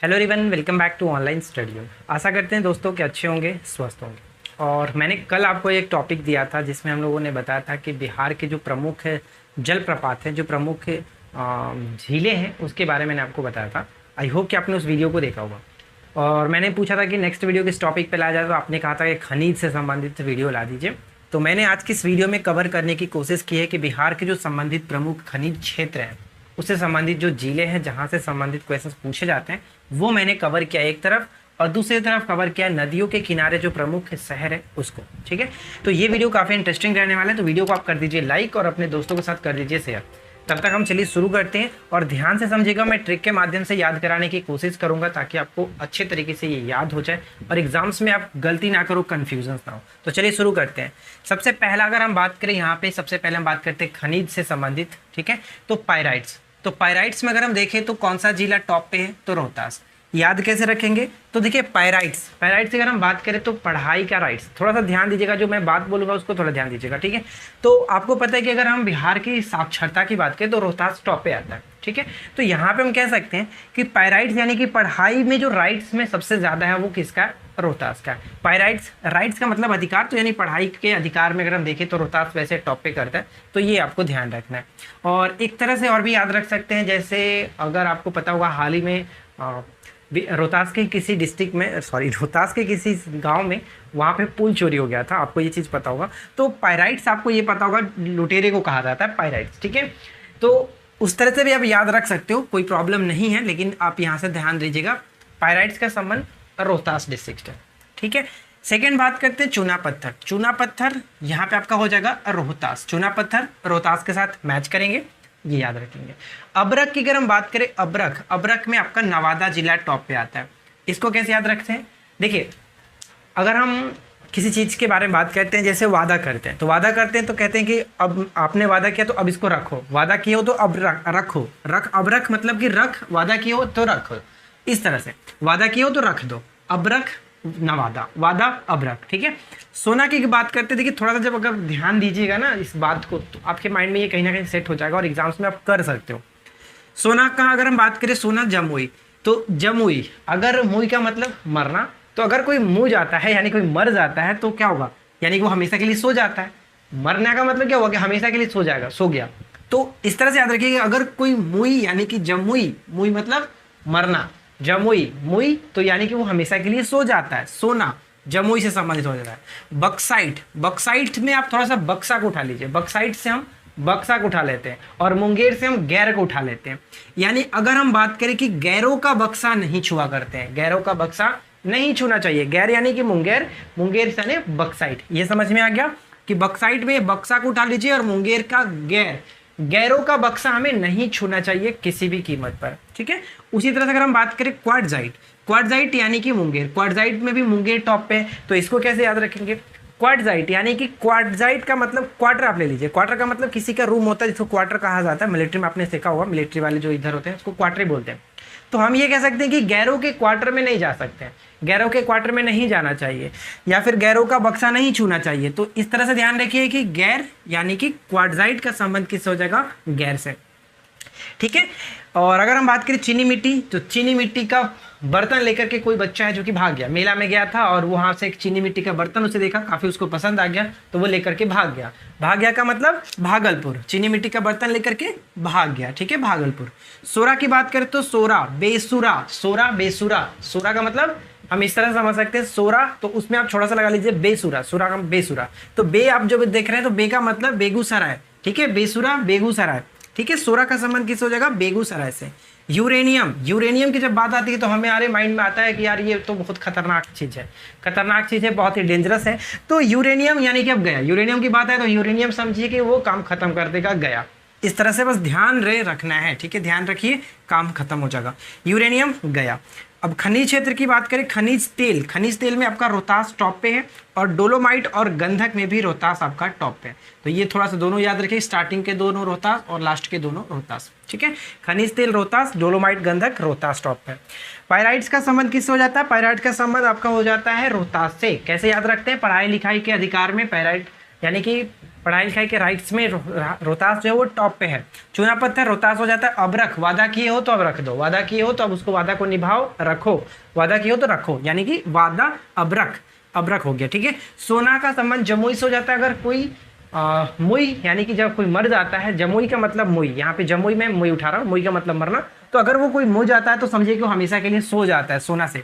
Hello everyone, welcome back to online study. आशा करते हैं दोस्तों कि अच्छे होंगे, स्वस्थ होंगे। और मैंने कल आपको एक टॉपिक दिया था जिसमें हम लोगों ने बताया था कि बिहार के जो प्रमुख जलप्रपात हैं, जो प्रमुख झीलें हैं, उसके बारे में मैंने आपको बताया था। आई होप कि आपने उस वीडियो को देखा होगा। और मैंने पूछा था कि नेक्स्ट वीडियो किस टॉपिक पर लाया जाए, तो आपने कहा था कि खनिज से संबंधित वीडियो ला दीजिए। तो मैंने आज की इस वीडियो में कवर करने की कोशिश की है कि बिहार के जो संबंधित प्रमुख खनिज क्षेत्र हैं, उससे संबंधित जो जिले हैं जहाँ से संबंधित क्वेश्चंस पूछे जाते हैं, वो मैंने कवर किया एक तरफ, और दूसरी तरफ कवर किया नदियों के किनारे जो प्रमुख शहर है उसको। ठीक है, तो ये वीडियो काफ़ी इंटरेस्टिंग रहने वाला है, तो वीडियो को आप कर दीजिए लाइक और अपने दोस्तों के साथ कर दीजिए शेयर। तब तक हम चलिए शुरू करते हैं, और ध्यान से समझिएगा, मैं ट्रिक के माध्यम से याद कराने की कोशिश करूंगा ताकि आपको अच्छे तरीके से ये याद हो जाए और एग्जाम्स में आप गलती ना करो, कन्फ्यूजन ना हो। तो चलिए शुरू करते हैं। सबसे पहला अगर हम बात करें यहाँ पे, सबसे पहले हम बात करते हैं खनिज से संबंधित। ठीक है, तो पायराइट्स। तो पायराइट्स में अगर हम देखें तो कौन सा जिला टॉप पे है, तो रोहतास। याद कैसे रखेंगे, तो देखिए पायराइट्स की अगर हम बात करें तो पढ़ाई का राइट्स, थोड़ा सा ध्यान दीजिएगा, जो मैं बात बोलूंगा उसको थोड़ा ध्यान दीजिएगा। ठीक है, तो आपको पता है कि अगर हम बिहार की साक्षरता की बात करें तो रोहतास टॉप पे आता है। ठीक है, तो यहाँ पे हम कह सकते हैं कि पायराइट्स यानी कि पढ़ाई में जो राइट्स में सबसे ज़्यादा है वो किसका है, रोहतास का। पायराइट्स, राइट्स का मतलब अधिकार, तो यानी पढ़ाई के अधिकार में अगर हम देखें तो रोहतास वैसे टॉप पे करता है, तो ये आपको ध्यान रखना है। और एक तरह से और भी याद रख सकते हैं, जैसे अगर आपको पता होगा हाल ही में रोहतास के किसी डिस्ट्रिक्ट में, रोहतास के किसी गांव में वहाँ पे पुल चोरी हो गया था, आपको ये चीज़ पता होगा। तो पायराइट्स, आपको ये पता होगा, लुटेरे को कहा जाता है पायराइट्स। ठीक है, तो उस तरह से भी आप याद रख सकते हो, कोई प्रॉब्लम नहीं है, लेकिन आप यहाँ से ध्यान दीजिएगा, पायराइट्स का संबंध रोहतास डिस्ट्रिक्ट है। ठीक है, सेकेंड बात करते हैं चूना पत्थर। चूना पत्थर यहाँ पे आपका हो जाएगा रोहतास। चूना पत्थर रोहतास के साथ मैच करेंगे, ये याद रखेंगे। अबरख की अगर हम बात करें, अबरख में आपका नवादा जिला टॉप पे आता है। इसको कैसे याद रखते हैं, देखिए अगर हम किसी चीज़ के बारे में बात करते हैं, जैसे वादा करते हैं, तो वादा करते हैं तो कहते हैं कि अब आपने वादा किया तो अब इसको रखो, वादा किए हो तो अब रखो, अबरख मतलब कि रख, वादा किए हो तो रखो, इस तरह से वादा किए हो तो रख दो। अबरख नवादा, वादा अबरख। ठीक है, सोना की बात करते देखिए, थोड़ा सा जब अगर ध्यान दीजिएगा ना इस बात को, तो आपके माइंड में ये कहीं ना कहीं सेट हो जाएगा और एग्जाम्स में आप कर सकते हो। सोना का अगर हम बात करें, सोना जमुई, तो जमुई, अगर मुई का मतलब मरना, तो अगर कोई मुँह जाता है यानी कोई मर जाता है तो क्या होगा, यानी कि वो हमेशा के लिए सो जाता है। मरने का मतलब क्या हुआ कि हमेशा के लिए सो जाएगा, सो गया। तो इस तरह से याद रखिए, अगर कोई मुई यानी कि जमुई, मुई मतलब मरना, जमुई मुई, तो यानी कि वो हमेशा के लिए सो जाता है, सोना जमुई से संबंधित हो जाता है। बक्साइट, बक्साइट में आप थोड़ा सा बक्सा को उठा लीजिए, बक्साइट से हम बक्सा को उठा लेते हैं, और मुंगेर से हम गैर को उठा लेते हैं। यानी अगर हम बात करें कि गैरों का बक्सा नहीं छुआ करते हैं, गैरों का बक्सा नहीं छूना चाहिए। गैर यानी कि मुंगेर, मुंगेर से यानी बक्साइट। ये समझ में आ गया कि बक्साइट में बक्सा को उठा लीजिए, और मुंगेर का गैर, गैरों का बक्सा हमें नहीं छूना चाहिए किसी भी कीमत पर। ठीक है, उसी तरह से अगर हम बात करें क्वार्टजाइट, क्वार्टजाइट यानी कि मुंगेर, क्वार्टजाइट में भी मुंगेर टॉप पे, तो इसको कैसे याद रखेंगे, क्वार्टजाइट यानी कि क्वार्टजाइट का मतलब क्वार्टर, आप ले लीजिए, क्वार्टर का मतलब किसी का रूम होता है जिसको क्वार्टर कहा जाता है। मिलिट्री में आपने सीखा होगा, मिलिट्री वाले जो इधर होते हैं उसको क्वार्टर ही बोलते हैं। तो हम ये कह सकते हैं कि गैरों के क्वार्टर में नहीं जा सकते हैं, गैरों के क्वार्टर में नहीं जाना चाहिए, या फिर गैरों का बक्सा नहीं छूना चाहिए। तो इस तरह से ध्यान रखिए कि गैर यानी कि क्वार्टजाइट का संबंध किससे हो जाएगा, गैर से। ठीक है, और अगर हम बात करें चीनी मिट्टी, तो चीनी मिट्टी का बर्तन लेकर के कोई बच्चा है जो कि भाग गया, मेला में गया था और वहां से एक चीनी मिट्टी का बर्तन उसे देखा, काफी उसको पसंद आ गया, तो वो लेकर के भाग गया। भाग गया का मतलब भागलपुर, चीनी मिट्टी का बर्तन लेकर के भाग गया। ठीक है, भागलपुर। सोरा की बात करें तो सोरा बेसुरा, सोरा बेसुरा, सोरा का मतलब हम इस तरह समझ सकते हैं, सोरा तो उसमें आप थोड़ा सा लगा लीजिए बेसुरा, सोरा का बेसुरा, तो बे आप जो देख रहे हैं तो बे का मतलब बेगूसराय। ठीक है, बेसुरा बेगूसराय। ठीक है, सोरा का संबंध किस हो जाएगा, बेगूसराय से। यूरेनियम, यूरेनियम की जब बात आती है तो हमारे माइंड में आता है कि यार ये तो बहुत खतरनाक चीज़ है, खतरनाक चीज़ है, बहुत ही डेंजरस है। तो यूरेनियम यानी कि अब गया, यूरेनियम की बात है तो यूरेनियम समझिए कि वो काम खत्म कर देगा, गया। इस तरह से बस ध्यान रखना है। ठीक है, ध्यान रखिए, काम खत्म हो जाएगा, यूरेनियम गया। अब खनिज क्षेत्र की बात करें, खनिज तेल, खनिज तेल में आपका रोहतास टॉप पे है, और डोलोमाइट और गंधक में भी रोहतास आपका टॉप पे है। तो ये थोड़ा सा दोनों याद रखिए, स्टार्टिंग के दोनों रोहतास और लास्ट के दोनों रोहतास। ठीक है, खनिज तेल रोहतास, डोलोमाइट गंधक रोहतास टॉप पे। पायराइट्स का संबंध किससे हो जाता है, पायराइट का संबंध आपका हो जाता है रोहतास से। कैसे याद रखते हैं, पढ़ाई लिखाई के अधिकार में पायराइट यानी कि पढ़ाई लिखाई के राइट्स में रोहतास जो है वो टॉप पे है। चूना पत्थर रोहतास हो जाता है अबरख, वादा किए हो तो अब रख दो, वादा किए हो तो अब उसको वादा को निभाओ रखो, वादा किए हो तो रखो, यानी कि वादा अबरख, अबरख हो गया। ठीक है। सोना का संबंध जमुई से हो जाता है अगर कोई मुई, यानी कि जब कोई मर जाता है, जमुई का मतलब मुई, यहाँ पे जमुई में मुई उठा रहा हूँ, मुई का मतलब मरना, तो अगर वो कोई मुई जाता है तो समझिए कि वो हमेशा के लिए सो जाता है सोना से।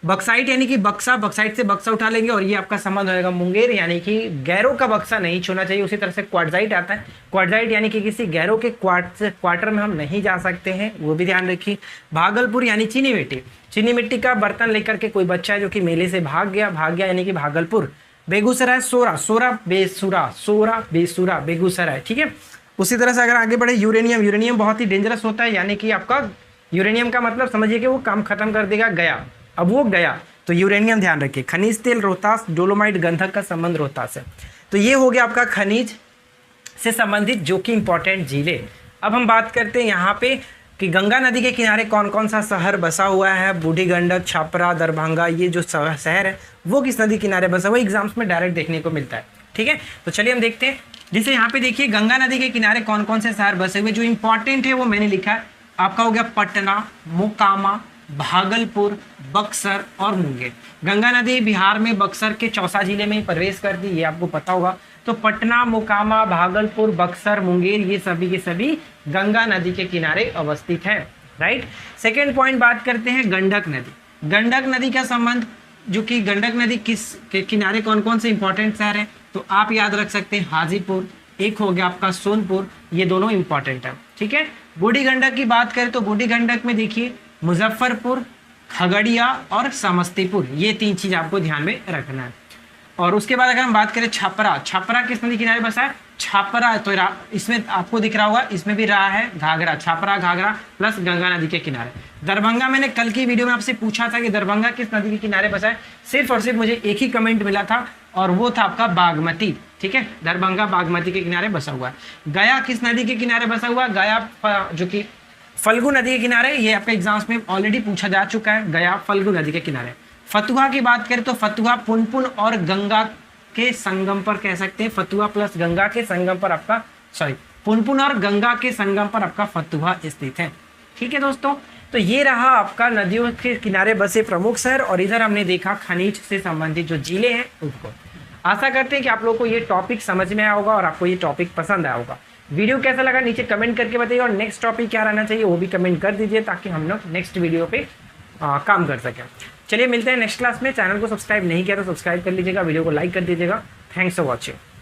बक्साइट यानी कि बक्सा, बक्साइट से बक्सा उठा लेंगे और ये आपका संबंध होएगा मुंगेर, यानी कि गैरों का बक्सा नहीं छूना चाहिए। उसी तरह से क्वार्टजाइट आता है, क्वार्टजाइट यानी कि किसी गैरों के क्वार्टर में हम नहीं जा सकते हैं, वो भी ध्यान रखिए। भागलपुर यानी चीनी मिट्टी, चीनी मिट्टी का बर्तन लेकर के कोई बच्चा है जो कि मेले से भाग गया यानी कि भागलपुर। बेगूसराय सोरा, सोरा बेसुरा, सोरा बेसुरा बेगूसराय। ठीक है। उसी तरह से अगर आगे बढ़े यूरेनियम, यूरेनियम बहुत ही डेंजरस होता है, यानी कि आपका यूरेनियम का मतलब समझिए कि वो काम खत्म कर देगा, गया, अब वो गया, तो यूरेनियम ध्यान रखिए। खनिज तेल रोहतास, डोलोमाइट गंधक का संबंध रोहतास है। तो ये हो गया आपका खनिज से संबंधित जो कि इंपॉर्टेंट जिले। अब हम बात करते हैं यहाँ पे कि गंगा नदी के किनारे कौन कौन सा शहर बसा हुआ है। बूढ़ी गंडक, छपरा, दरभंगा, ये जो शहर है वो किस नदी किनारे बसा हुआ है, एग्जाम्स में डायरेक्ट देखने को मिलता है। ठीक है। तो चलिए हम देखते हैं। जैसे यहाँ पे देखिए गंगा नदी के किनारे कौन कौन से शहर बसे हुए, जो इंपॉर्टेंट है वो मैंने लिखा है आपका। हो गया पटना, मोकामा, भागलपुर, बक्सर और मुंगेर। गंगा नदी बिहार में बक्सर के चौसा जिले में प्रवेश करती है, ये आपको पता होगा। तो पटना, मोकामा, भागलपुर, बक्सर, मुंगेर, ये सभी के सभी गंगा नदी के किनारे अवस्थित है। राइट। सेकेंड पॉइंट बात करते हैं गंडक नदी। गंडक नदी का संबंध, जो कि गंडक नदी किस के किनारे कौन कौन से इंपॉर्टेंट शहर है, तो आप याद रख सकते हैं हाजीपुर, एक हो गया आपका सोनपुर, ये दोनों इंपॉर्टेंट है। ठीक है। बूढ़ी गंडक की बात करें तो बूढ़ी गंडक में देखिए मुजफ्फरपुर, खगड़िया और समस्तीपुर, ये तीन चीज आपको ध्यान में रखना है। और उसके बाद अगर हम बात करें छपरा, छपरा किस नदी किनारे बसा है, छपरा, तो इसमें आपको दिख रहा होगा, इसमें भी रहा है घाघरा, छपरा घाघरा प्लस गंगा नदी के किनारे। दरभंगा, मैंने कल की वीडियो में आपसे पूछा था कि दरभंगा किस नदी के किनारे बसा है, सिर्फ और सिर्फ मुझे एक ही कमेंट मिला था और वो था आपका बागमती। ठीक है। दरभंगा बागमती के किनारे बसा हुआ है। गया किस नदी के किनारे बसा हुआ है, गया जो कि फल्गु नदी के किनारे, ये आपके एग्जाम्स में ऑलरेडी पूछा जा चुका है, गया फल्गु नदी के किनारे। फतुहा की बात करें तो फतुहा पुनपुन और गंगा के संगम पर कह सकते हैं, फतुहा प्लस गंगा के संगम पर आपका, सॉरी, पुनपुन और गंगा के संगम पर आपका फतुहा स्थित है। ठीक है दोस्तों। तो ये रहा आपका नदियों के किनारे बसे प्रमुख शहर, और इधर हमने देखा खनिज से संबंधित जो जिले हैं उनको। आशा करते हैं कि आप लोगों को ये टॉपिक समझ में आया होगा और आपको ये टॉपिक पसंद आया होगा। वीडियो कैसा लगा नीचे कमेंट करके बताइए, और नेक्स्ट टॉपिक क्या रहना चाहिए वो भी कमेंट कर दीजिए, ताकि हम लोग नेक्स्ट वीडियो पे काम कर सकें। चलिए मिलते हैं नेक्स्ट क्लास में। चैनल को सब्सक्राइब नहीं किया तो सब्सक्राइब कर लीजिएगा, वीडियो को लाइक कर दीजिएगा। Thanks for watching.